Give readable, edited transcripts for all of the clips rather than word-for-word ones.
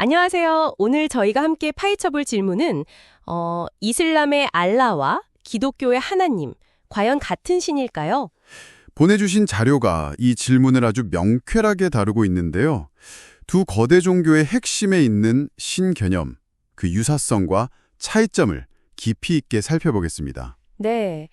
안녕하세요. 오늘 저희가 함께 파헤쳐볼 질문은 이슬람의 알라와 기독교의 하나님, 과연 같은 신일까요? 보내주신 자료가 이 질문을 아주 명쾌하게 다루고 있는데요. 두 거대 종교의 핵심에 있는 신 개념, 그 유사성과 차이점을 깊이 있게 살펴보겠습니다. 네.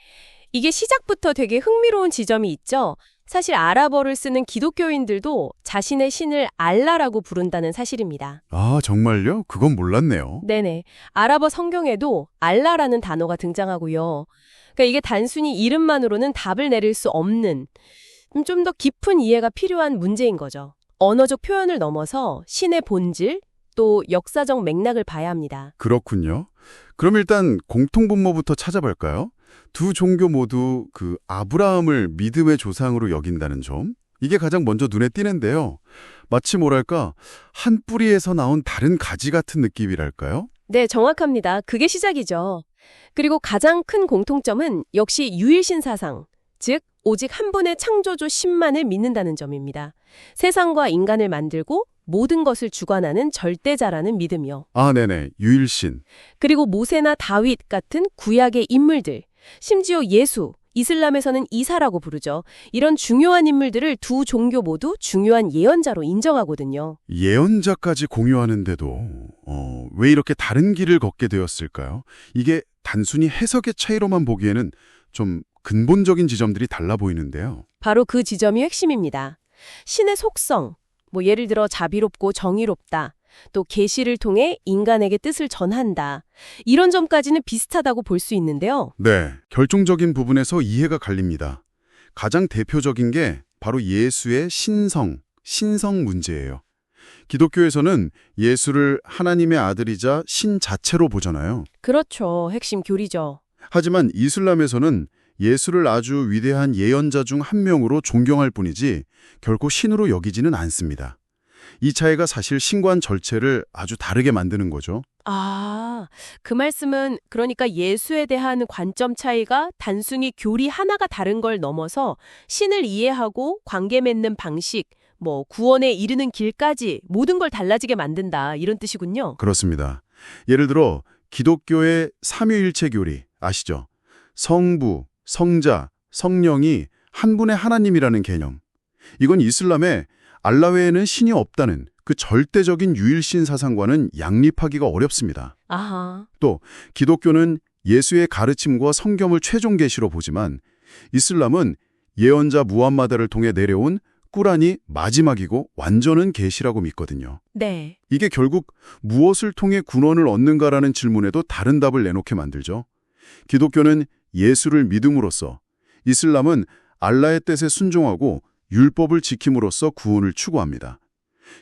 이게 시작부터 되게 흥미로운 지점이 있죠. 사실 아랍어를 쓰는 기독교인들도 자신의 신을 알라라고 부른다는 사실입니다. 아, 정말요? 그건 몰랐네요. 네네. 아랍어 성경에도 알라라는 단어가 등장하고요. 그러니까 이게 단순히 이름만으로는 답을 내릴 수 없는 좀 더 깊은 이해가 필요한 문제인 거죠. 언어적 표현을 넘어서 신의 본질, 또 역사적 맥락을 봐야 합니다. 그렇군요. 그럼 일단 공통분모부터 찾아볼까요? 두 종교 모두 그 아브라함을 믿음의 조상으로 여긴다는 점, 이게 가장 먼저 눈에 띄는데요. 마치 뭐랄까, 한 뿌리에서 나온 다른 가지 같은 느낌이랄까요? 네, 정확합니다. 그게 시작이죠. 그리고 가장 큰 공통점은 역시 유일신 사상, 즉 오직 한 분의 창조주 신만을 믿는다는 점입니다. 세상과 인간을 만들고 모든 것을 주관하는 절대자라는 믿음이요. 아, 네네. 유일신. 그리고 모세나 다윗 같은 구약의 인물들, 심지어 예수, 이슬람에서는 이사라고 부르죠. 이런 중요한 인물들을 두 종교 모두 중요한 예언자로 인정하거든요. 예언자까지 공유하는데도 왜 이렇게 다른 길을 걷게 되었을까요? 이게 단순히 해석의 차이로만 보기에는 좀 근본적인 지점들이 달라 보이는데요. 바로 그 지점이 핵심입니다. 신의 속성, 예를 들어 자비롭고 정의롭다, 또 계시를 통해 인간에게 뜻을 전한다. 이런 점까지는 비슷하다고 볼 수 있는데요. 네, 결정적인 부분에서 이해가 갈립니다. 가장 대표적인 게 바로 예수의 신성 문제예요. 기독교에서는 예수를 하나님의 아들이자 신 자체로 보잖아요. 그렇죠. 핵심 교리죠. 하지만 이슬람에서는 예수를 아주 위대한 예언자 중 한 명으로 존경할 뿐이지 결코 신으로 여기지는 않습니다. 이 차이가 사실 신관 절체를 아주 다르게 만드는 거죠. 아, 그 말씀은 그러니까 예수에 대한 관점 차이가 단순히 교리 하나가 다른 걸 넘어서 신을 이해하고 관계 맺는 방식, 구원에 이르는 길까지 모든 걸 달라지게 만든다. 이런 뜻이군요. 그렇습니다. 예를 들어 기독교의 삼위일체 교리 아시죠? 성부, 성자, 성령이 한 분의 하나님이라는 개념. 이건 이슬람에 알라 외에는 신이 없다는 그 절대적인 유일신 사상과는 양립하기가 어렵습니다. 아하. 또 기독교는 예수의 가르침과 성경을 최종 계시로 보지만 이슬람은 예언자 무함마드를 통해 내려온 꾸란이 마지막이고 완전한 계시라고 믿거든요. 네. 이게 결국 무엇을 통해 군원을 얻는가라는 질문에도 다른 답을 내놓게 만들죠. 기독교는 예수를 믿음으로써, 이슬람은 알라의 뜻에 순종하고 율법을 지킴으로써 구원을 추구합니다.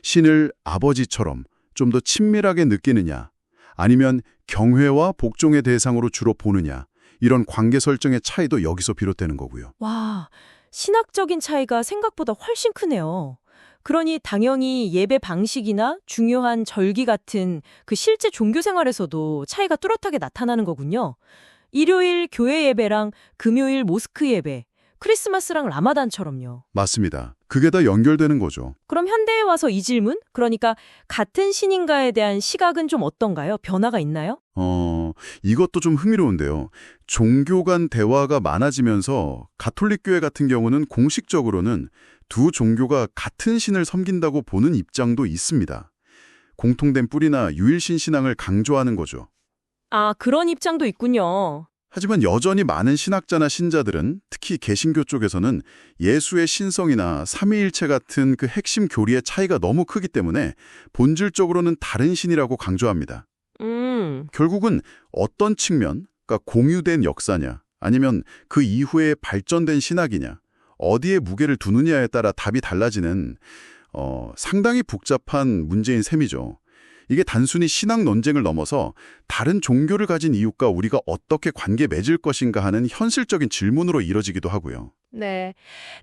신을 아버지처럼 좀 더 친밀하게 느끼느냐, 아니면 경외와 복종의 대상으로 주로 보느냐, 이런 관계 설정의 차이도 여기서 비롯되는 거고요. 와, 신학적인 차이가 생각보다 훨씬 크네요. 그러니 당연히 예배 방식이나 중요한 절기 같은 그 실제 종교 생활에서도 차이가 뚜렷하게 나타나는 거군요. 일요일 교회 예배랑 금요일 모스크 예배, 크리스마스랑 라마단처럼요. 맞습니다. 그게 다 연결되는 거죠. 그럼 현대에 와서 이 질문? 그러니까 같은 신인가에 대한 시각은 좀 어떤가요? 변화가 있나요? 이것도 좀 흥미로운데요. 종교 간 대화가 많아지면서 가톨릭 교회 같은 경우는 공식적으로는 두 종교가 같은 신을 섬긴다고 보는 입장도 있습니다. 공통된 뿌리나 유일신 신앙을 강조하는 거죠. 아, 그런 입장도 있군요. 하지만 여전히 많은 신학자나 신자들은 특히 개신교 쪽에서는 예수의 신성이나 삼위일체 같은 그 핵심 교리의 차이가 너무 크기 때문에 본질적으로는 다른 신이라고 강조합니다. 결국은 어떤 측면, 그러니까 공유된 역사냐, 아니면 그 이후에 발전된 신학이냐, 어디에 무게를 두느냐에 따라 답이 달라지는 상당히 복잡한 문제인 셈이죠. 이게 단순히 신학 논쟁을 넘어서 다른 종교를 가진 이웃과 우리가 어떻게 관계 맺을 것인가 하는 현실적인 질문으로 이뤄지기도 하고요. 네.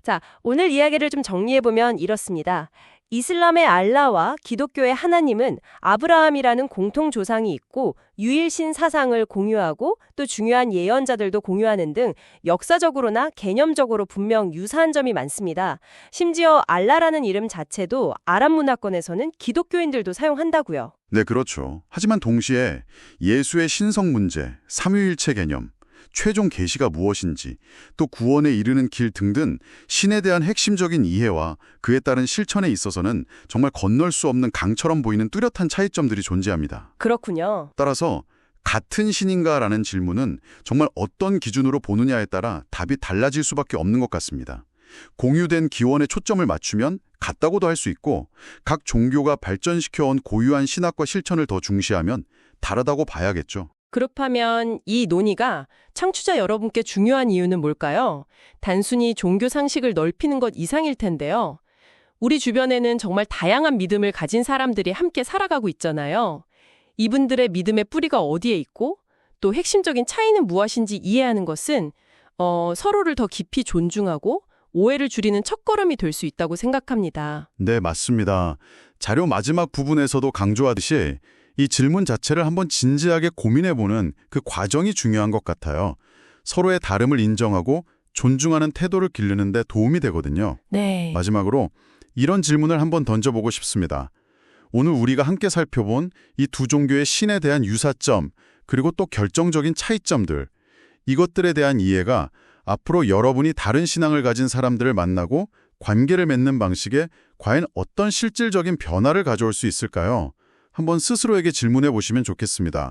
자, 오늘 이야기를 좀 정리해보면 이렇습니다. 이슬람의 알라와 기독교의 하나님은 아브라함이라는 공통 조상이 있고 유일신 사상을 공유하고 또 중요한 예언자들도 공유하는 등 역사적으로나 개념적으로 분명 유사한 점이 많습니다. 심지어 알라라는 이름 자체도 아랍 문화권에서는 기독교인들도 사용한다고요. 네, 그렇죠. 하지만 동시에 예수의 신성 문제, 삼위일체 개념, 최종 계시가 무엇인지, 또 구원에 이르는 길 등등 신에 대한 핵심적인 이해와 그에 따른 실천에 있어서는 정말 건널 수 없는 강처럼 보이는 뚜렷한 차이점들이 존재합니다. 그렇군요. 따라서 같은 신인가라는 질문은 정말 어떤 기준으로 보느냐에 따라 답이 달라질 수밖에 없는 것 같습니다. 공유된 기원에 초점을 맞추면 같다고도 할 수 있고 각 종교가 발전시켜온 고유한 신학과 실천을 더 중시하면 다르다고 봐야겠죠. 그렇다면 이 논의가 청취자 여러분께 중요한 이유는 뭘까요? 단순히 종교 상식을 넓히는 것 이상일 텐데요. 우리 주변에는 정말 다양한 믿음을 가진 사람들이 함께 살아가고 있잖아요. 이분들의 믿음의 뿌리가 어디에 있고 또 핵심적인 차이는 무엇인지 이해하는 것은 서로를 더 깊이 존중하고 오해를 줄이는 첫걸음이 될 수 있다고 생각합니다. 네, 맞습니다. 자료 마지막 부분에서도 강조하듯이 이 질문 자체를 한번 진지하게 고민해보는 그 과정이 중요한 것 같아요. 서로의 다름을 인정하고 존중하는 태도를 기르는 데 도움이 되거든요. 네. 마지막으로 이런 질문을 한번 던져보고 싶습니다. 오늘 우리가 함께 살펴본 이 두 종교의 신에 대한 유사점, 그리고 또 결정적인 차이점들, 이것들에 대한 이해가 앞으로 여러분이 다른 신앙을 가진 사람들을 만나고 관계를 맺는 방식에 과연 어떤 실질적인 변화를 가져올 수 있을까요? 한번 스스로에게 질문해 보시면 좋겠습니다.